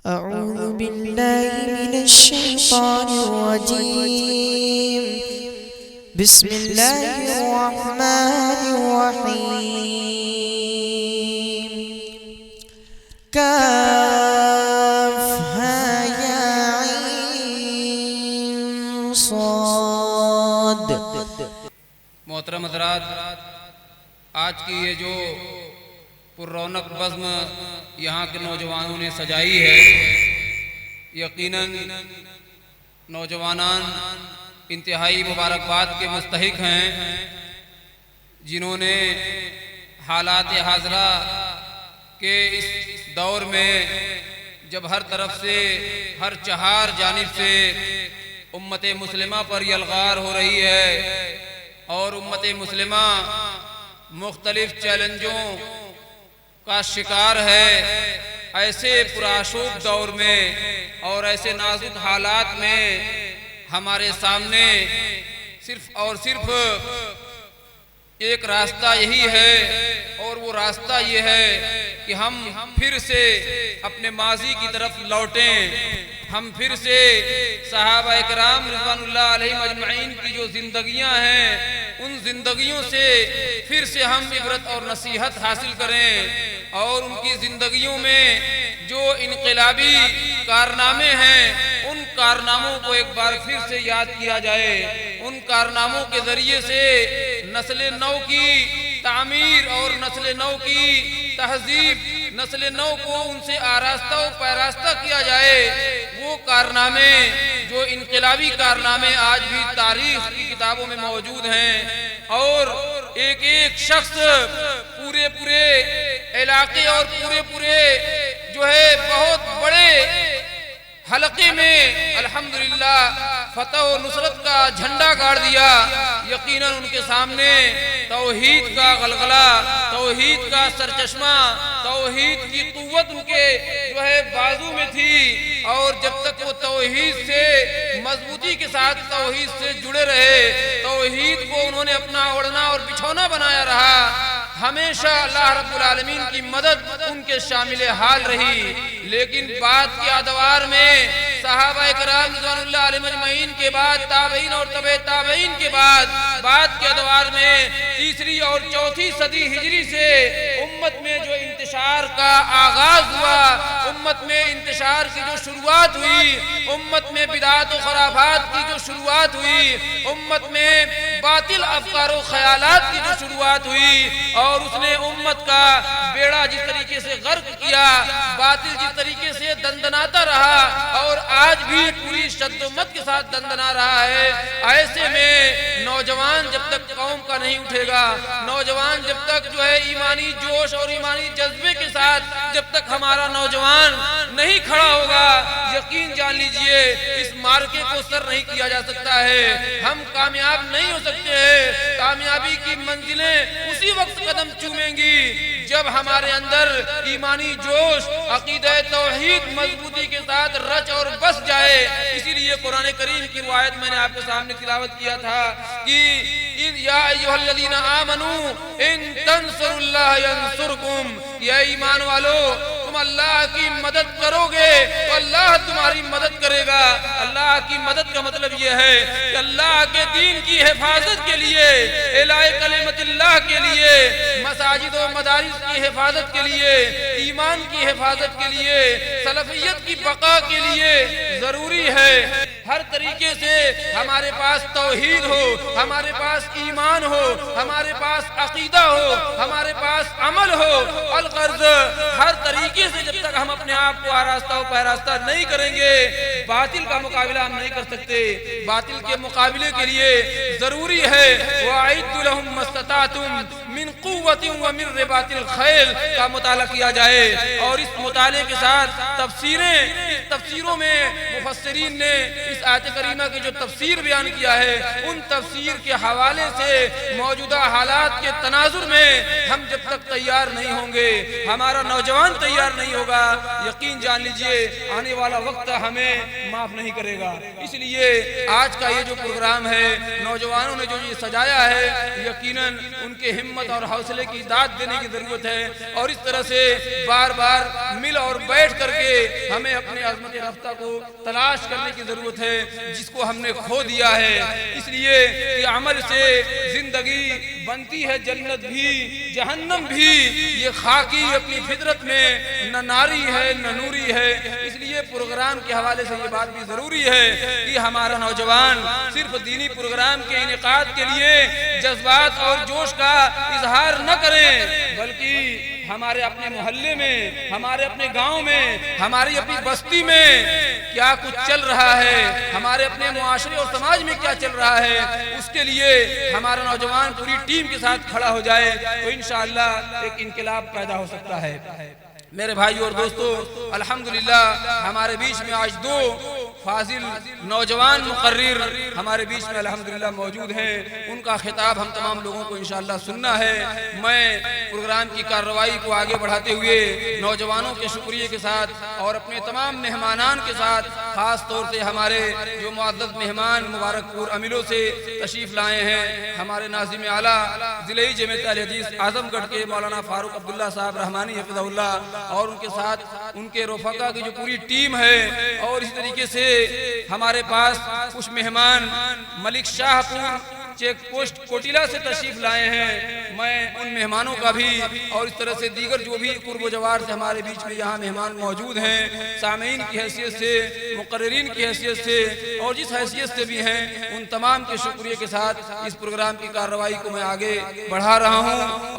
أعوذ بالله من الشيطان الرجيم. بسم الله الرحمن الرحيم. كافها يا عين صاد. محترم حضرات، آج کی یہ جو پر رونق بزم یہاں کے نوجوانوں نے سجائی ہے، یقیناً نوجوانان انتہائی مبارکباد کے مستحق ہیں، جنہوں نے حالات حاضرہ کے اس دور میں جب ہر طرف سے ہر چہار جانب سے امت مسلمہ پر یلغار ہو رہی ہے اور امت مسلمہ مختلف چیلنجوں کا شکار ہے، ایسے پرآشوب دور میں اور ایسے نازک حالات میں ہمارے سامنے صرف اور صرف ایک راستہ یہی ہے، اور وہ راستہ یہ ہے کہ ہم پھر سے اپنے ماضی کی طرف لوٹیں، ہم پھر سے صحابہ اکرام رضوان اللہ علیہم اجمعین کی جو زندگیاں ہیں ان زندگیوں سے پھر سے ہم عبرت اور نصیحت حاصل کریں، اور ان کی زندگیوں میں جو انقلابی کارنامے ہیں ان کارناموں کو ایک بار پھر سے یاد کیا جائے، ان کارناموں کے ذریعے سے نسل نو کی تعمیر اور نسل نو کی تہذیب، نسل نو کو ان سے آراستہ و پیراستہ کیا جائے۔ وہ کارنامے جو انقلابی کارنامے آج بھی تاریخ کی کتابوں میں موجود ہیں، اور ایک ایک شخص پورے علاقے اور پورے جو ہے بہت بڑے حلقے میں الحمدللہ فتح و نصرت کا جھنڈا گاڑ دیا۔ یقیناً ان کے سامنے توحید کا غلغلہ، توحید کا سرچشمہ، توحید کی قوت ان کے جو ہے بازو میں تھی، اور جب تک وہ توحید سے مضبوطی کے ساتھ توحید سے جڑے رہے، توحید کو انہوں نے اپنا اوڑھنا اور بچھونا بنایا رہا، ہمیشہ اللہ رب العالمین کی مدد ان کے شامل حال رہی۔ لیکن بعد کے ادوار میں صحابہ اکرام رضوان اللہ علیہم اجمعین کے بعد تابعین اور تبع تابعین کے بعد کے ادوار میں تیسری اور چوتھی صدی ہجری سے امت میں جو انتشار کا آغاز ہوا، امت میں انتشار کی جو شروعات ہوئی، امت میں بدعات و خرافات کی جو شروعات ہوئی، امت میں باطل افکار و خیالات کی جو شروعات ہوئی، اور اس نے امت کا بیڑا جس طریقے سے غرق کیا، باطل جس طریقے سے دندناتا رہا اور آج بھی پوری شد و مت کے ساتھ دندنا رہا ہے، ایسے میں نوجوان جب تک قوم کا نہیں اٹھے گا، نوجوان جب تک جو ہے ایمانی جوش اور ایمانی جذبے کے ساتھ جب تک ہمارا نوجوان نہیں کھڑا ہوگا، یقین جان لیجئے اس مارکے کو سر نہیں کیا جا سکتا ہے، ہم کامیاب نہیں ہو سکتے ہیں۔ کامیابی کی منزلیں اسی وقت قدم چومیں گی جب ہمارے اندر ایمانی جوش، عقیدہ توحید مضبوطی کے ساتھ رچ اور بس جائے۔ اسی لیے قرآن کریم کی روایت میں نے آپ کے سامنے تلاوت کیا تھا کہ یا ایھا الذین آمنوا ان تنصروا اللہ ینصرکم، یا ایمان والو تم اللہ کی مدد کرو گے تو اللہ تمہاری مدد کرے گا۔ اللہ کی مدد کا مطلب یہ ہے کہ اللہ کے دین کی حفاظت کے لیے، اعلاء کلمت اللہ کے لیے، مساجد و مدارس کی حفاظت کے لیے، ایمان کی حفاظت کے لیے، سلفیت کی بقا کے لیے ضروری ہے ہر طریقے سے ہمارے پاس توحید ہو، ہمارے پاس ایمان ہو، ہمارے پاس عقیدہ ہو، ہمارے پاس عمل ہو۔ الغرض ہر طریقے سے جب تک ہم اپنے آپ کو آراستہ و پیراستہ نہیں کریں گے، باطل کا مقابلہ ہم نہیں کر سکتے۔ باطل کے مقابلے کے لیے ضروری ہے وَأَعِدُّوا لَهُم مَّا اسْتَطَعْتُم مِّن قُوَّةٍ وَمِن رِّبَاطِ الْخَيْلِ کا مطالعہ کیا جائے، اور اس مطالعے کے ساتھ تفسیروں میں مفسرین نے اس آیت کریمہ کی جو تفسیر بیان کیا ہے، ان تفسیر کے حوالے سے موجودہ حالات کے تناظر میں ہم جب تک تیار نہیں ہوں گے، ہمارا نوجوان تیار نہیں ہوگا، یقین جان لیجئے آنے والا وقت ہمیں معاف نہیں کرے گا۔ اس لیے آج کا یہ جو پروگرام ہے، نوجوانوں نے جو یہ سجایا ہے، یقیناً ان کے ہمت اور حوصلے کی داد دینے کی ضرورت ہے، اور اس طرح سے بار بار مل اور بیٹھ کر کے ہمیں اپنے عظمت رفتہ کو تلاش کرنے کی ضرورت ہے، جس کو ہم نے کھو دیا ہے۔ اس لیے کہ عمل سے زندگی بنتی ہے جنت بھی جہنم بھی، یہ خاکی اپنی فطرت میں نہ ناری ہے نہ نوری ہے۔ اس لیے پروگرام کے حوالے سے یہ بات بھی ضروری ہے کہ ہمارا نوجوان صرف دینی پروگرام کے انعقاد کے لیے جذبات اور جوش کا اظہار نہ کریں، بلکہ ہمارے اپنے محلے میں، ہمارے اپنے گاؤں میں، ہماری اپنی بستی میں کیا کچھ چل رہا ہے، ہمارے اپنے معاشرے اور سماج میں کیا چل رہا ہے، اس کے لیے ہمارا نوجوان پوری ٹیم کے ساتھ کھڑا ہو جائے تو انشاءاللہ ایک انقلاب پیدا ہو سکتا ہے۔ میرے بھائی اور دوستو، الحمدللہ ہمارے بیچ میں آج دو فاضل نوجوان مقرر ہمارے بیچ میں الحمدللہ موجود ہیں، ان کا خطاب ہم تمام لوگوں کو انشاءاللہ سننا ہے۔ میں پروگرام کی کارروائی کو آگے بڑھاتے ہوئے نوجوانوں کے شکریہ کے ساتھ اور اپنے تمام مہمانان کے ساتھ، خاص طور سے ہمارے جو معزز مہمان مبارک پور املوں سے تشریف لائے ہیں، ہمارے ناظم اعلیٰ ضلعی جمعیت اہل حدیث اعظم گڑھ کے مولانا فاروق عبداللہ صاحب رحمانی حفظہ اللہ، اور ان کے ساتھ ان کے رفقا کی جو پوری ٹیم ہے، اور اسی طریقے سے ہمارے پاس کچھ مہمان ملک شاہ پور چیک پوسٹ کوٹیلا سے تشریف لائے ہیں، میں ان مہمانوں کا بھی اور اس طرح سے دیگر جو بھی قرب و جوار سے ہمارے بیچ میں یہاں مہمان موجود ہیں، سامعین کی حیثیت سے، مقررین کی حیثیت سے اور جس حیثیت سے بھی ہیں، ان تمام کے شکریہ کے ساتھ اس پروگرام کی کارروائی کو میں آگے بڑھا رہا ہوں۔